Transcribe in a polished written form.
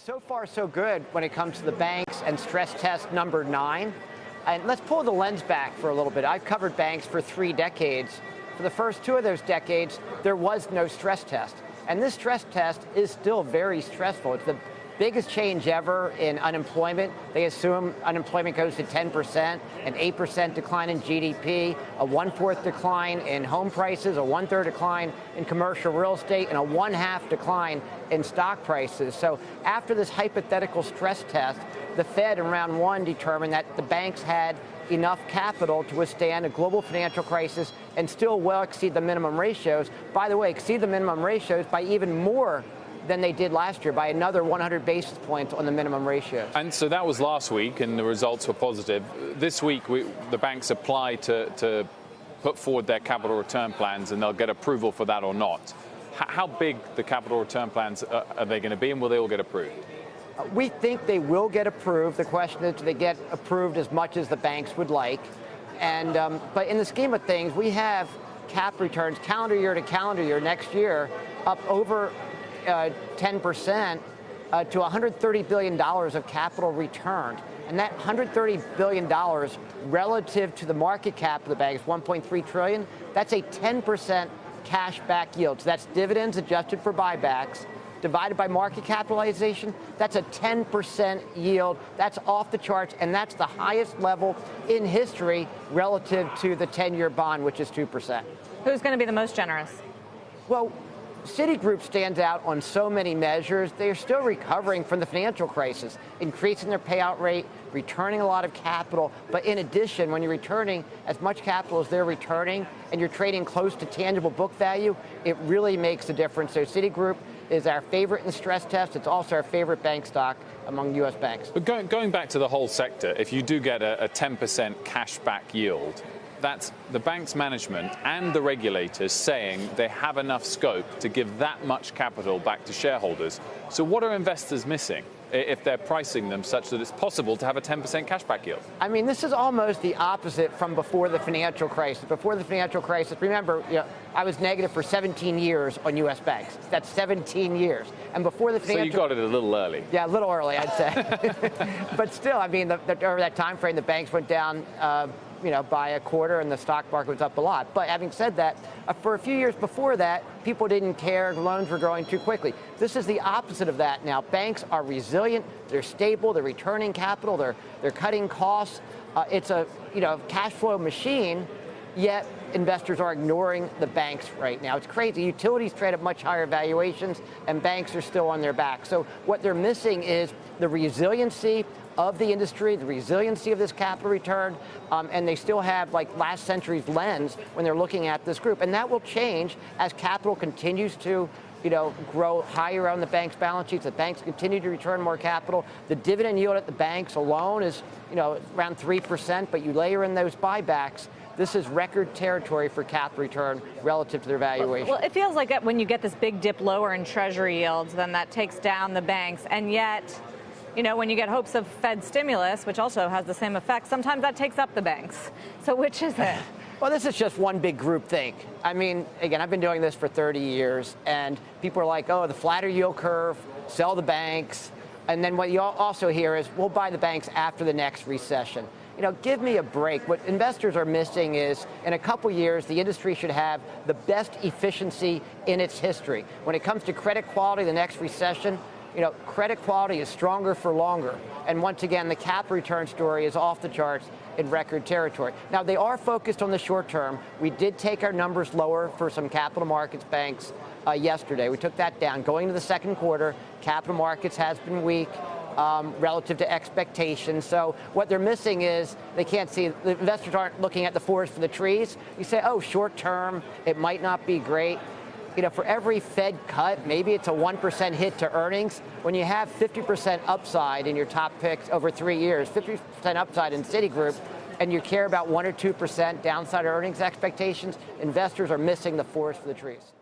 So far so good when it comes to the banks and stress test number 9. And let's pull the lens back for a little bit. I've covered banks for 3 decades. For the first 2 of those decades, there was no stress test. And this stress test is still very stressful. It's the biggest change ever in unemployment. They assume unemployment goes to 10%, an 8% decline in GDP, a 1/4 decline in home prices, a 1/3 decline in commercial real estate, and a 1/2 decline in stock prices. So after this hypothetical stress test, the Fed in round 1 determined that the banks had enough capital to withstand a global financial crisis and still well exceed the minimum ratios. By the way, exceed the minimum ratios by even more than they did last year, by another 100 basis points on the minimum ratios. And so that was last week, and the results were positive. This week, the banks apply to put forward their capital return plans, and they'll get approval for that or not. How big the capital return plans are they going to be, and will they all get approved? We think they will get approved. The question is, do they get approved as much as the banks would like? And but in the scheme of things, we have cap returns calendar year to calendar year next year up over 10% to $130 billion of capital returned. And that $130 billion relative to the market cap of the banks, $1.3 trillion, that's a 10% cash back yield. So that's dividends adjusted for buybacks divided by market capitalization. That's a 10% yield. That's off the charts, and that's the highest level in history relative to the 10-year bond, which is 2%. Who's going to be the most generous? Well, Citigroup stands out on so many measures. They're still recovering from the financial crisis, increasing their payout rate, returning a lot of capital. But in addition, when you're returning as much capital as they're returning and you're trading close to tangible book value, it really makes a difference. So Citigroup is our favorite in stress test. It's also our favorite bank stock among U.S. banks. But going back to the whole sector, if you do get a 10% cash back yield, that's the bank's management and the regulators saying they have enough scope to give that much capital back to shareholders. So what are investors missing if they're pricing them such that it's possible to have a 10% cashback yield? I mean, this is almost the opposite from before the financial crisis. Before the financial crisis, remember, I was negative for 17 years on U.S. banks. That's 17 years. And before the financial... So you got it a little early. Yeah, a little early, I'd say. But still, I mean, over that time frame, the banks went down by a quarter, and the stock market was up a lot. But having said that, for a few years before that, people didn't care. Loans were growing too quickly. This is the opposite of that now. Banks are resilient. They're stable. They're returning capital. They're cutting costs. It's a cash flow machine. Yet investors are ignoring the banks right now. It's crazy. Utilities trade at much higher valuations, and banks are still on their back. So what they're missing is the resiliency of the industry, the resiliency of this capital return, and they still have like last century's lens when they're looking at this group. And that will change as capital continues to grow higher on the bank's balance sheets. The banks continue to return more capital. The dividend yield at the banks alone is around 3%, but you layer in those buybacks, this is record territory for capital return relative to their valuation. Well, it feels like that when you get this big dip lower in Treasury yields, then that takes down the banks. And yet, when you get hopes of Fed stimulus, which also has the same effect, sometimes that takes up the banks. So which is it? Well, this is just one big group think. I mean, again, I've been doing this for 30 years, and people are like, oh, the flatter yield curve, sell the banks. And then what you also hear is, we'll buy the banks after the next recession. Give me a break. What investors are missing is, in a couple years, the industry should have the best efficiency in its history. When it comes to credit quality, the next recession, credit quality is stronger for longer. And once again, the cap return story is off the charts in record territory. Now, they are focused on the short term. We did take our numbers lower for some capital markets banks yesterday. We took that down. Going to the second quarter, capital markets has been weak relative to expectations. So what they're missing is they can't see, the investors aren't looking at the forest for the trees. You say, oh, short term, it might not be great. For every Fed cut, maybe it's a 1% hit to earnings. When you have 50% upside in your top picks over 3 years, 50% upside in Citigroup, and you care about 1 or 2% downside earnings expectations, investors are missing the forest for the trees.